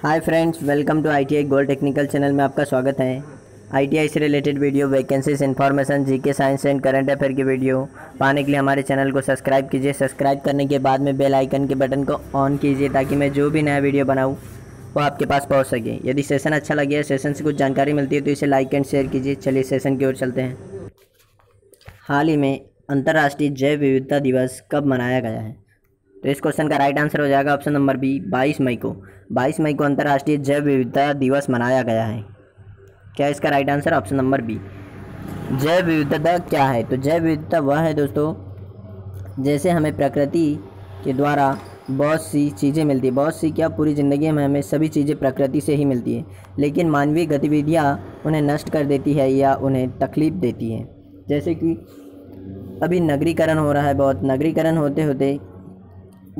Hi friends, welcome to ITI gold technical channel में आपका स्वागत है। ITI से related video, vacancies, information, GK, science and current affair की वीडियो पाने के लिए हमारे चैनल को सब्सक्राइब कीजिए। सब्सक्राइब करने के बाद में बेल आइकन के बटन को ऑन कीजिए ताकि मैं जो भी नया वीडियो बनाऊँ वो आपके पास पहुँच सके। यदि सेशन अच्छा लगे, सेशन से कुछ जानकारी मिलती है तो इसे लाइक एंड शेयर कीजिए। चलिए सेशन की ओर चलते हैं। हाल ही में अंतर्राष्ट्रीय जैव विविधता दिवस कब मनाया गया है? तो इस क्वेश्चन का राइट आंसर हो जाएगा ऑप्शन नंबर बी, 22 मई को। 22 मई को अंतर्राष्ट्रीय जैव विविधता दिवस मनाया गया है। क्या इसका right answer? Option number B. जैव विविधता क्या है? तो जैव विविधता वह है दोस्तों, जैसे हमें प्रकृति के द्वारा बहुत सी चीज़ें मिलती है, बहुत सी क्या, पूरी ज़िंदगी में हमें सभी चीज़ें प्रकृति से ही मिलती है, लेकिन मानवीय गतिविधियाँ उन्हें नष्ट कर देती है या उन्हें तकलीफ देती है। जैसे कि अभी नगरीकरण हो रहा है, बहुत नगरीकरण होते होते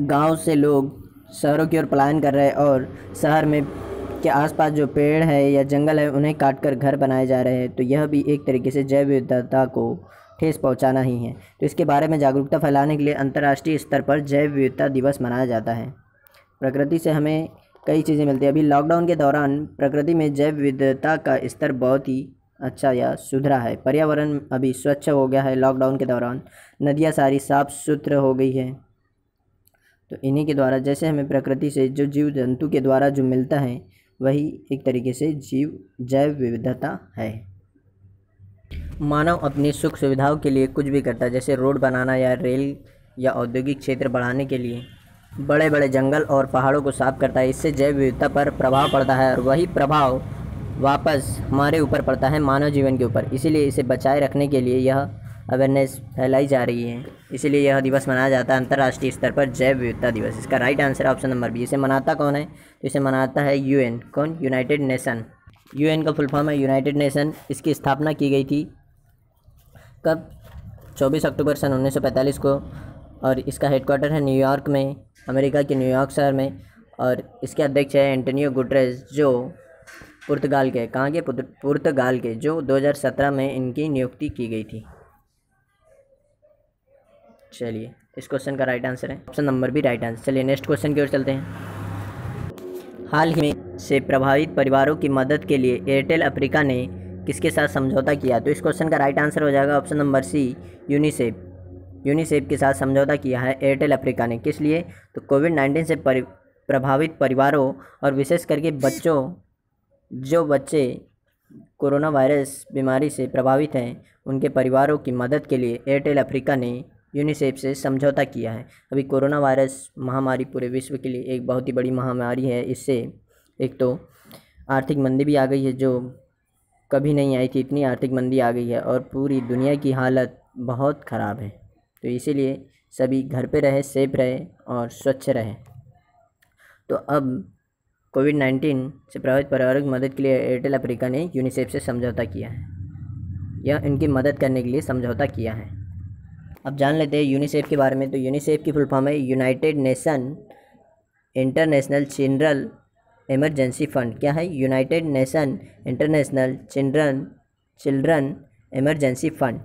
गांव से लोग शहरों की ओर पलायन कर रहे हैं और शहर में के आसपास जो पेड़ है या जंगल है उन्हें काटकर घर बनाए जा रहे हैं। तो यह भी एक तरीके से जैव विविधता को ठेस पहुंचाना ही है। तो इसके बारे में जागरूकता फैलाने के लिए अंतर्राष्ट्रीय स्तर पर जैव विविधता दिवस मनाया जाता है। प्रकृति से हमें कई चीज़ें मिलती हैं। अभी लॉकडाउन के दौरान प्रकृति में जैव विविधता का स्तर बहुत ही अच्छा या सुधरा है। पर्यावरण अभी स्वच्छ हो गया है लॉकडाउन के दौरान। नदियाँ सारी साफ सुथरा हो गई है। तो इन्हीं के द्वारा, जैसे हमें प्रकृति से जो जीव जंतु के द्वारा जो मिलता है वही एक तरीके से जैव विविधता है। मानव अपनी सुख सुविधाओं के लिए कुछ भी करता है, जैसे रोड बनाना या रेल या औद्योगिक क्षेत्र बढ़ाने के लिए बड़े बड़े जंगल और पहाड़ों को साफ करता है। इससे जैव विविधता पर प्रभाव पड़ता है और वही प्रभाव वापस हमारे ऊपर पड़ता है, मानव जीवन के ऊपर। इसीलिए इसे बचाए रखने के लिए यह अवेयरनेस फैलाई जा रही है। इसीलिए यह दिवस मनाया जाता है अंतर्राष्ट्रीय स्तर पर, जैव विविधता दिवस। इसका right answer option number B. इसे मनाता कौन है? तो इसे मनाता है UN। कौन? United nation. UN का फुल फॉर्म है यूनाइटेड नेशन। इसकी स्थापना की गई थी कब? 24 अक्टूबर सन 1945 को। और इसका हेडक्वार्टर है न्यूयॉर्क में, अमेरिका के न्यूयॉर्क शहर में। और इसके अध्यक्ष है एंटोनियो गुटेरेस, जो पुर्तगाल के, कहाँ के? पुर्तगाल के, जो 2017 में इनकी नियुक्ति की गई थी। चलिए, इस क्वेश्चन का राइट आंसर है option number B, right answer. चलिए नेक्स्ट क्वेश्चन की ओर चलते हैं। हाल ही में से प्रभावित परिवारों की मदद के लिए एयरटेल अफ्रीका ने किसके साथ समझौता किया? तो इस क्वेश्चन का राइट आंसर हो जाएगा option number C, UNICEF. UNICEF के साथ समझौता किया है एयरटेल अफ्रीका ने। किस लिए? तो कोविड-19 से प्रभावित परिवारों और विशेष करके बच्चों, जो बच्चे कोरोना वायरस बीमारी से प्रभावित हैं, उनके परिवारों की मदद के लिए एयरटेल अफ्रीका ने यूनिसेफ से समझौता किया है। अभी कोरोना वायरस महामारी पूरे विश्व के लिए एक बहुत ही बड़ी महामारी है। इससे एक तो आर्थिक मंदी भी आ गई है, जो कभी नहीं आई थी, इतनी आर्थिक मंदी आ गई है और पूरी दुनिया की हालत बहुत ख़राब है। तो इसीलिए सभी घर पे रहे, सेफ रहे और स्वच्छ रहे। तो अब कोविड-19 से प्रभावित परिवारों की मदद के लिए एयरटेल अफ्रीका ने यूनिसेफ से समझौता किया है, या इनकी मदद करने के लिए समझौता किया है। अब जान लेते हैं यूनिसेफ के बारे में। तो यूनिसेफ की फुल फॉर्म है United nation international children emergency fund. क्या है? United nation international children emergency fund,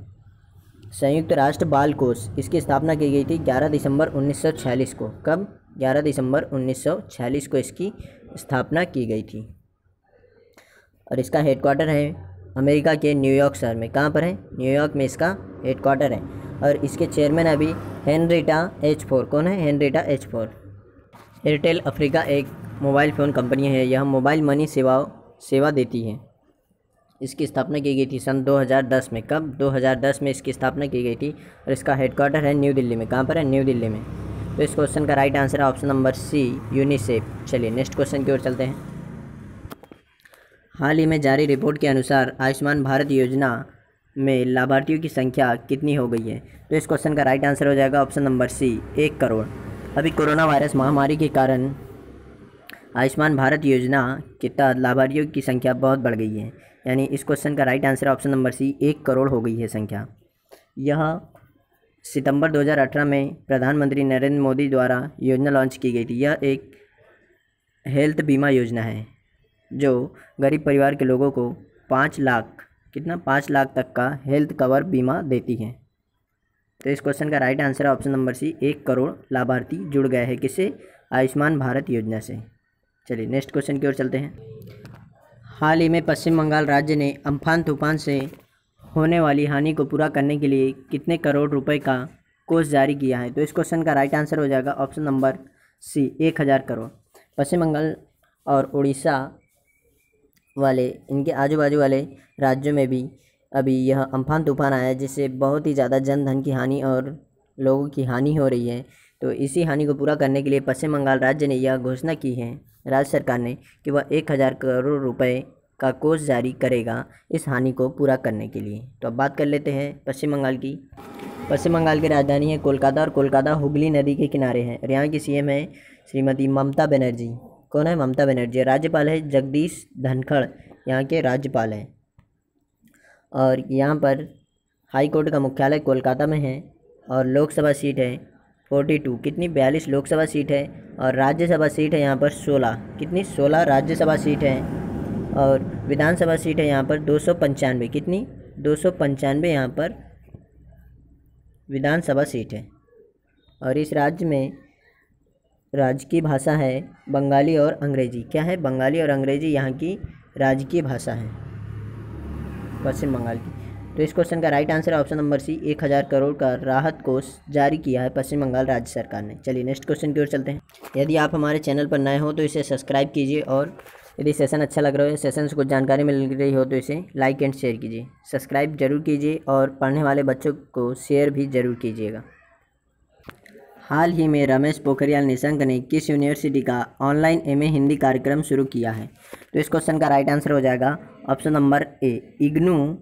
संयुक्त राष्ट्र बाल कोष। इसकी स्थापना की गई थी 11 दिसंबर 1946 को। कब? 11 दिसंबर 1946 को इसकी स्थापना की गई थी। और इसका हेडक्वार्टर है अमेरिका के न्यूयॉर्क शहर में। कहाँ पर है? न्यूयॉर्क में इसका हेडक्वार्टर है। और इसके चेयरमैन अभी हेनरिटा H. फोर। कौन है? Henrietta H. Four. Airtel Africa एक मोबाइल फ़ोन कंपनी है। यह मोबाइल मनी सेवा देती है। इसकी स्थापना की गई थी सन 2010 में। कब? 2010 में इसकी स्थापना की गई थी और इसका हेडक्वार्टर है न्यू दिल्ली में। कहाँ पर है? न्यू दिल्ली में। तो इस क्वेश्चन का राइट आंसर है ऑप्शन नंबर सी, यूनिसेफ। चलिए नेक्स्ट क्वेश्चन की ओर चलते हैं। हाल ही में जारी रिपोर्ट के अनुसार आयुष्मान भारत योजना में लाभार्थियों की संख्या कितनी हो गई है? तो इस क्वेश्चन का राइट आंसर हो जाएगा ऑप्शन नंबर सी, 1 करोड़। अभी कोरोना वायरस महामारी के कारण आयुष्मान भारत योजना के तहत लाभार्थियों की संख्या बहुत बढ़ गई है। यानी इस क्वेश्चन का right answer option number C, 1 crore हो गई है संख्या। यह सितंबर 2018 में प्रधानमंत्री नरेंद्र मोदी द्वारा योजना लॉन्च की गई थी। यह एक हेल्थ बीमा योजना है जो गरीब परिवार के लोगों को 5 लाख, कितना? 5 लाख तक का हेल्थ कवर बीमा देती है। तो इस क्वेश्चन का राइट आंसर है ऑप्शन नंबर सी, 1 करोड़ लाभार्थी जुड़ गए हैं। किससे? आयुष्मान भारत योजना से। चलिए नेक्स्ट क्वेश्चन की ओर चलते हैं। हाल ही में पश्चिम बंगाल राज्य ने अम्फान तूफान से होने वाली हानि को पूरा करने के लिए कितने करोड़ रुपए का कोष जारी किया है? तो इस क्वेश्चन का राइट आंसर हो जाएगा ऑप्शन नंबर सी, 1000 करोड़। पश्चिम बंगाल और उड़ीसा वाले, इनके आजू बाजू वाले राज्यों में भी अभी यह अम्फान तूफान आया है, जिससे बहुत ही ज़्यादा जन धन की हानि और लोगों की हानि हो रही है। तो इसी हानि को पूरा करने के लिए पश्चिम बंगाल राज्य ने यह घोषणा की है, राज्य सरकार ने, कि वह 1000 करोड़ रुपए का कोष जारी करेगा इस हानि को पूरा करने के लिए। तो अब बात कर लेते हैं पश्चिम बंगाल की। पश्चिम बंगाल की राजधानी है कोलकाता और कोलकाता हुगली नदी के किनारे है और यहाँ की सीएम है श्रीमती ममता बनर्जी। कौन है? ममता बनर्जी। राज्यपाल है जगदीश धनखड़, यहाँ के राज्यपाल हैं। और यहाँ पर हाई कोर्ट का मुख्यालय कोलकाता में है और लोकसभा सीट है 42, कितनी? 42 लोकसभा सीट है और राज्यसभा सीट है यहाँ पर 16, कितनी? 16 राज्यसभा सीट है और विधानसभा सीट है यहाँ पर 295, कितनी? 295 यहाँ पर विधानसभा सीट है। और इस राज्य में राजकीय भाषा है बंगाली और अंग्रेजी। क्या है? बंगाली और अंग्रेजी यहाँ की राजकीय भाषा है पश्चिम बंगाल की। तो इस क्वेश्चन का right answer option number C, 1000 crore का राहत कोष जारी किया है पश्चिम बंगाल राज्य सरकार ने। चलिए नेक्स्ट क्वेश्चन की ओर चलते हैं। यदि आप हमारे चैनल पर नए हो तो इसे सब्सक्राइब कीजिए और यदि सेशन अच्छा लग रहा है, सेशन से कुछ जानकारी मिल रही हो तो इसे लाइक एंड शेयर कीजिए। सब्सक्राइब जरूर कीजिए और पढ़ने वाले बच्चों को शेयर भी जरूर कीजिएगा। हाल ही में रमेश पोखरियाल निशंक ने किस यूनिवर्सिटी का ऑनलाइन एमए हिंदी कार्यक्रम शुरू किया है? तो इस क्वेश्चन का राइट आंसर हो जाएगा option number A, IGNOU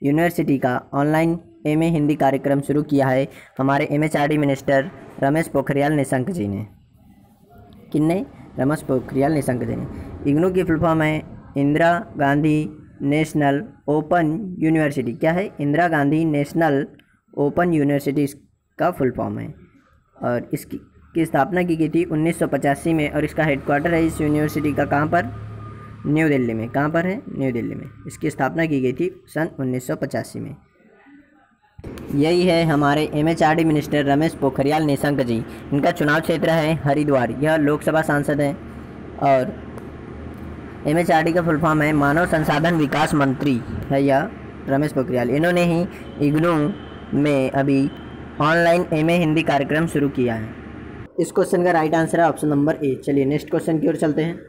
university का ऑनलाइन एमए हिंदी कार्यक्रम शुरू किया है हमारे एमएचआरडी मिनिस्टर रमेश पोखरियाल निशंक जी ने। किसने? रमेश पोखरियाल निशंक जी ने। इग्नू की फुल फॉर्म है Indira Gandhi national open university. क्या है? Indira Gandhi national open university इसका फुल फॉर्म है और इसकी स्थापना की गई थी 1985 में और इसका हेडक्वार्टर है इस यूनिवर्सिटी का कहाँ पर? न्यू दिल्ली में। कहाँ पर है? न्यू दिल्ली में। इसकी स्थापना की गई थी सन 1985 में। यही है हमारे एमएचआरडी मिनिस्टर रमेश पोखरियाल निशंक जी। इनका चुनाव क्षेत्र है हरिद्वार। यह लोकसभा सांसद हैं और एमएचआरडी का फुल फॉर्म है मानव संसाधन विकास मंत्री है यह रमेश पोखरियाल। इन्होंने ही इग्नू में अभी ऑनलाइन एमए हिंदी कार्यक्रम शुरू किया है। इस क्वेश्चन का राइट आंसर है ऑप्शन नंबर ए। चलिए नेक्स्ट क्वेश्चन की ओर चलते हैं।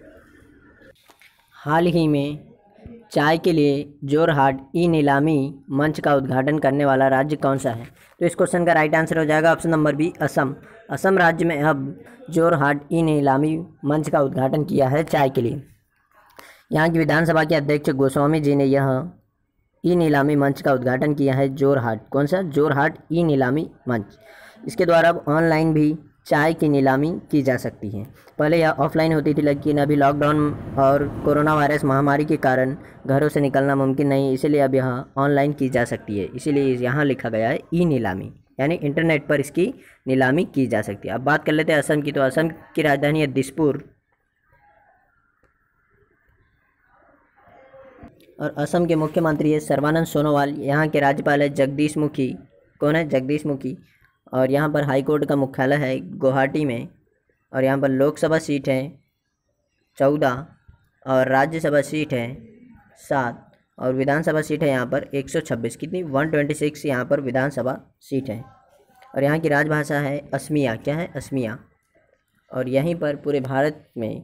हाल ही में चाय के लिए जोरहाट ई नीलामी मंच का उद्घाटन करने वाला राज्य कौन सा है? तो इस क्वेश्चन का राइट आंसर हो जाएगा option number B, Assam. Assam राज्य में अब जोरहाट ई नीलामी मंच का उद्घाटन किया है चाय के लिए। यहाँ की विधानसभा के अध्यक्ष गोस्वामी जी ने यह ई नीलामी मंच का उद्घाटन किया है जोरहाट। कौन सा? जोरहाट ई नीलामी मंच। इसके द्वारा अब ऑनलाइन भी चाय की नीलामी की जा सकती है। पहले यह ऑफलाइन होती थी, लेकिन अभी लॉकडाउन और कोरोना वायरस महामारी के कारण घरों से निकलना मुमकिन नहीं, इसीलिए अब यहाँ ऑनलाइन की जा सकती है। इसीलिए यहाँ लिखा गया है ई नीलामी, यानी इंटरनेट पर इसकी नीलामी की जा सकती है। अब बात कर लेते हैं असम की। तो असम की राजधानी है दिसपुर और असम के मुख्यमंत्री है सर्बानंद सोनोवाल। यहाँ के राज्यपाल है जगदीश मुखी। कौन है? जगदीश मुखी। और यहाँ पर हाई कोर्ट का मुख्यालय है गुवाहाटी में और यहाँ पर लोकसभा सीट है 14 और राज्यसभा सीट है 7 और विधानसभा सीट है यहाँ पर 126, कितनी? 126 यहाँ पर विधानसभा सीट है। और यहाँ की राजभाषा है असमिया। क्या है? असमिया। और यहीं पर पूरे भारत में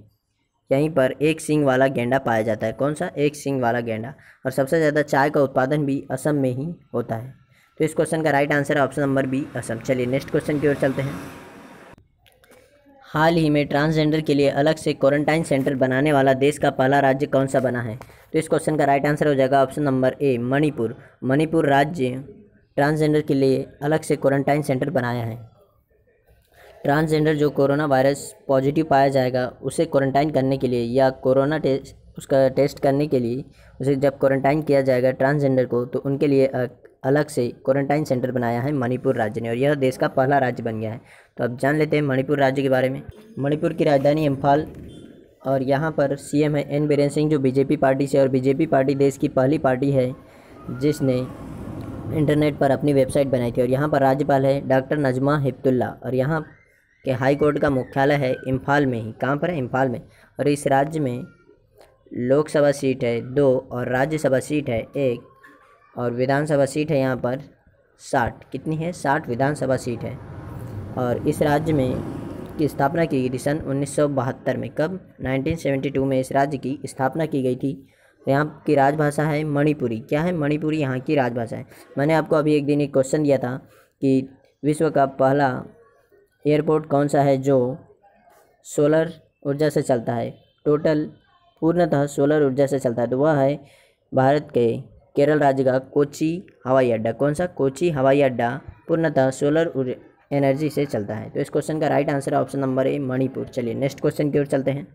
यहीं पर एक सींग वाला गेंडा पाया जाता है। कौन सा? एक सींग वाला गेंडा। और सबसे ज़्यादा चाय का उत्पादन भी असम में ही होता है। तो इस क्वेश्चन का राइट आंसर है ऑप्शन नंबर बी, असम। चलिए नेक्स्ट क्वेश्चन की ओर चलते हैं। हाल ही में ट्रांसजेंडर के लिए अलग से क्वारंटाइन सेंटर बनाने वाला देश का पहला राज्य कौन सा बना है? तो इस क्वेश्चन का राइट आंसर हो जाएगा option number A, Manipur. Manipur राज्य ट्रांसजेंडर के लिए अलग से क्वारंटाइन सेंटर बनाया है। ट्रांसजेंडर जो कोरोना वायरस पॉजिटिव पाया जाएगा उसे क्वारंटाइन करने के लिए या कोरोना उसका टेस्ट करने के लिए उसे जब क्वारंटाइन किया जाएगा ट्रांसजेंडर को, तो उनके लिए अलग से क्वारंटाइन सेंटर बनाया है मणिपुर राज्य ने और यह देश का पहला राज्य बन गया है। तो अब जान लेते हैं मणिपुर राज्य के बारे में। मणिपुर की राजधानी इम्फाल और यहाँ पर सीएम है एन बीरेन सिंह जो बीजेपी पार्टी से, और बीजेपी पार्टी देश की पहली पार्टी है जिसने इंटरनेट पर अपनी वेबसाइट बनाई थी। और यहाँ पर राज्यपाल है डॉक्टर नजमा हेपतुल्ला और यहाँ कि हाई कोर्ट का मुख्यालय है इम्फाल में ही। कहाँ पर है? इम्फाल में। और इस राज्य में लोकसभा सीट है 2 और राज्यसभा सीट है 1 और विधानसभा सीट है यहाँ पर 60। कितनी है? 60 विधानसभा सीट है। और इस राज्य में की स्थापना की गई थी सन 1972 में। कब? 1972 में इस राज्य की स्थापना की गई थी। यहाँ की राजभाषा है मणिपुरी। क्या है? मणिपुरी यहाँ की राजभाषा है। मैंने आपको अभी एक दिन एक क्वेश्चन दिया था कि विश्व का पहला एयरपोर्ट कौन सा है जो सोलर ऊर्जा से चलता है, टोटल पूर्णतः सोलर ऊर्जा से चलता है, तो वह है भारत के केरल राज्य का कोची हवाई अड्डा। कौन सा? कोची हवाई अड्डा पूर्णतः सोलर एनर्जी से चलता है। तो इस क्वेश्चन का राइट आंसर है ऑप्शन नंबर ए, मणिपुर। चलिए नेक्स्ट क्वेश्चन की ओर चलते हैं।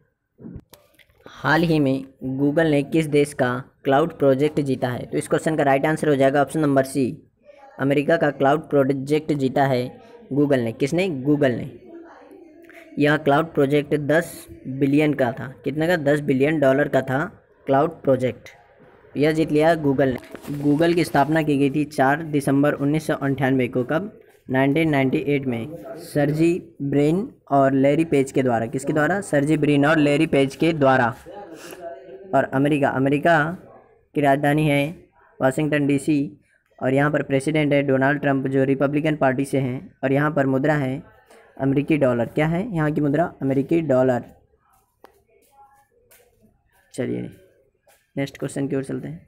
हाल ही में गूगल ने किस देश का क्लाउड प्रोजेक्ट जीता है? तो इस क्वेश्चन का राइट आंसर हो जाएगा ऑप्शन नंबर सी, अमेरिका का क्लाउड प्रोजेक्ट जीता है गूगल ने। किसने? गूगल ने। यह क्लाउड प्रोजेक्ट 10 बिलियन का था। कितने का? 10 बिलियन डॉलर का था क्लाउड प्रोजेक्ट। यह जीत लिया गूगल ने। गूगल की स्थापना की गई थी 4 दिसंबर 1998 को। कब? 1998 में सर्जी ब्रिन और लैरी पेज के द्वारा। किसके द्वारा? सर्जी ब्रिन और लैरी पेज के द्वारा। और अमेरिका की राजधानी है वाशिंगटन डीसी और यहाँ पर प्रेसिडेंट है डोनाल्ड ट्रंप जो रिपब्लिकन पार्टी से हैं। और यहाँ पर मुद्रा है अमेरिकी डॉलर। क्या है यहाँ की मुद्रा? अमेरिकी डॉलर। चलिए नेक्स्ट क्वेश्चन की ओर चलते हैं।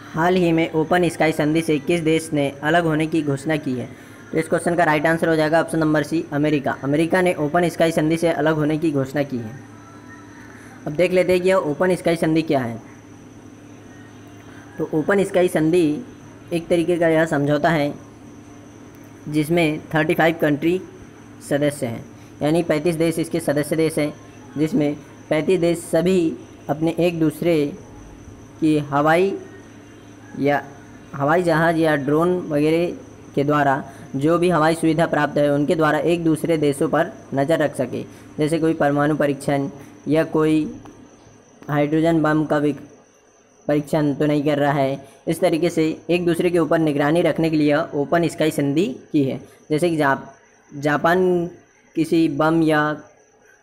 हाल ही में ओपन स्काई संधि से किस देश ने अलग होने की घोषणा की है? तो इस क्वेश्चन का राइट आंसर हो जाएगा option number C, America. America ने ओपन स्काई संधि से अलग होने की घोषणा की है। अब देख लेते हैं कि यह ओपन स्काई संधि क्या है। तो ओपन स्काई संधि एक तरीके का यह समझौता है जिसमें 35 कंट्री सदस्य हैं, यानी 35 देश इसके सदस्य देश हैं, जिसमें 35 देश सभी अपने एक दूसरे की हवाई जहाज़ या ड्रोन वगैरह के द्वारा जो भी हवाई सुविधा प्राप्त है उनके द्वारा एक दूसरे देशों पर नज़र रख सके। जैसे कोई परमाणु परीक्षण या कोई हाइड्रोजन बम का परीक्षण तो नहीं कर रहा है, इस तरीके से एक दूसरे के ऊपर निगरानी रखने के लिए ओपन स्काई संधि की है। जैसे कि जापान किसी बम या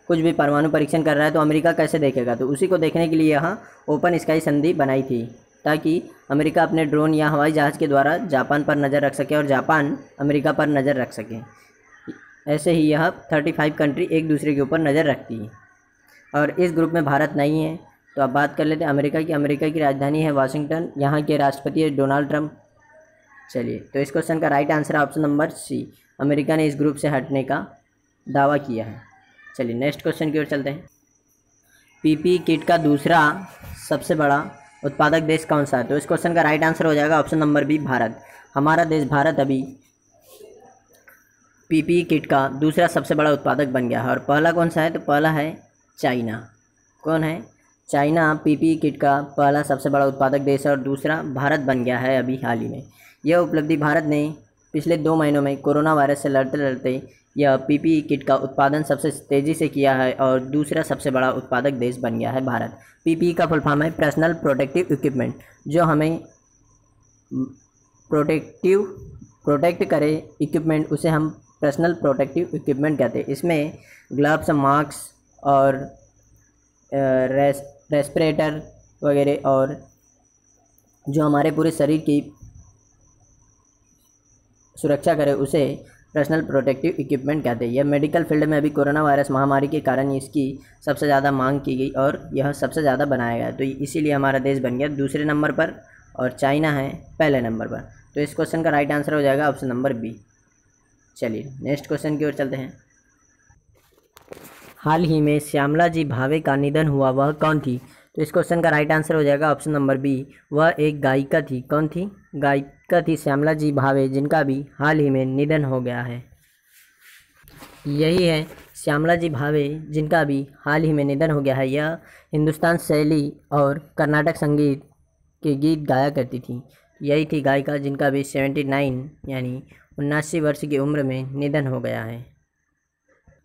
कुछ भी परमाणु परीक्षण कर रहा है तो अमेरिका कैसे देखेगा, तो उसी को देखने के लिए यहाँ ओपन स्काई संधि बनाई थी ताकि अमेरिका अपने ड्रोन या हवाई जहाज़ के द्वारा जापान पर नज़र रख सके और जापान अमेरिका पर नज़र रख सके। ऐसे ही यह 35 कंट्री एक दूसरे के ऊपर नज़र रखती है और इस ग्रुप में भारत नहीं है। तो अब बात कर लेते हैं अमेरिका की। अमेरिका की राजधानी है वाशिंगटन, यहाँ के राष्ट्रपति है डोनाल्ड ट्रंप। चलिए तो इस क्वेश्चन का राइट आंसर है ऑप्शन नंबर सी, अमेरिका ने इस ग्रुप से हटने का दावा किया है। चलिए नेक्स्ट क्वेश्चन की ओर चलते हैं। पीपीई किट का दूसरा सबसे बड़ा उत्पादक देश कौन सा है? तो इस क्वेश्चन का राइट आंसर हो जाएगा ऑप्शन नंबर बी, भारत। हमारा देश भारत अभी पीपीई किट का दूसरा सबसे बड़ा उत्पादक बन गया है। और पहला कौन सा है? तो पहला है चाइना। कौन है? चाइना पीपीई किट का पहला सबसे बड़ा उत्पादक देश है और दूसरा भारत बन गया है अभी हाल ही में। यह उपलब्धि भारत ने पिछले 2 महीनों में कोरोना वायरस से लड़ते लड़ते यह पीपीई किट का उत्पादन सबसे तेज़ी से किया है और दूसरा सबसे बड़ा उत्पादक देश बन गया है भारत। पीपीई का फुल फॉर्म है पर्सनल प्रोटेक्टिव इक्विपमेंट, जो हमें प्रोटेक्ट करे इक्विपमेंट, उसे हम पर्सनल प्रोटेक्टिव इक्विपमेंट कहते हैं। इसमें ग्लव्स, मास्क और रेस्पिरेटर वगैरह और जो हमारे पूरे शरीर की सुरक्षा करे उसे पर्सनल प्रोटेक्टिव इक्विपमेंट कहते हैं। यह मेडिकल फील्ड में अभी कोरोना वायरस महामारी के कारण इसकी सबसे ज़्यादा मांग की गई और यह सबसे ज़्यादा बनाया गया, तो इसीलिए हमारा देश बन गया दूसरे नंबर पर और चाइना है पहले नंबर पर। तो इस क्वेश्चन का राइट आंसर हो जाएगा ऑप्शन नंबर बी। चलिए नेक्स्ट क्वेश्चन की ओर चलते हैं। हाल ही में श्यामला जी भावे का निधन हुआ, वह कौन थी? तो इस क्वेश्चन का राइट आंसर हो जाएगा ऑप्शन नंबर बी, वह एक गायिका थी। कौन थी? गायिका थी श्यामला जी भावे, जिनका भी हाल ही में निधन हो गया है। यही है श्यामला जी भावे, जिनका भी हाल ही में निधन हो गया है। यह हिंदुस्तान शैली और कर्नाटक संगीत के गीत गाया करती थी। यही थी गायिका जिनका भी 79 यानी 79 वर्ष की उम्र में निधन हो गया है।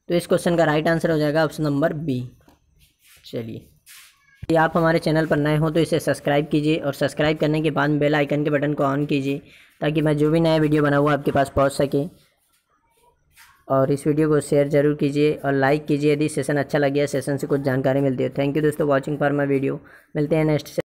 तो इस क्वेश्चन का राइट आंसर हो जाएगा ऑप्शन नंबर बी। चलिए यदि आप हमारे चैनल पर नए हो तो इसे सब्सक्राइब कीजिए और सब्सक्राइब करने के बाद बेल आइकन के बटन को ऑन कीजिए ताकि मैं जो भी नया वीडियो बनाऊँ आपके पास पहुँच सके। और इस वीडियो को शेयर ज़रूर कीजिए और लाइक कीजिए यदि सेशन अच्छा लगे, सेशन से कुछ जानकारी मिलती है। थैंक यू दोस्तों वॉचिंग फॉर माई वीडियो। मिलते हैं नेक्स्ट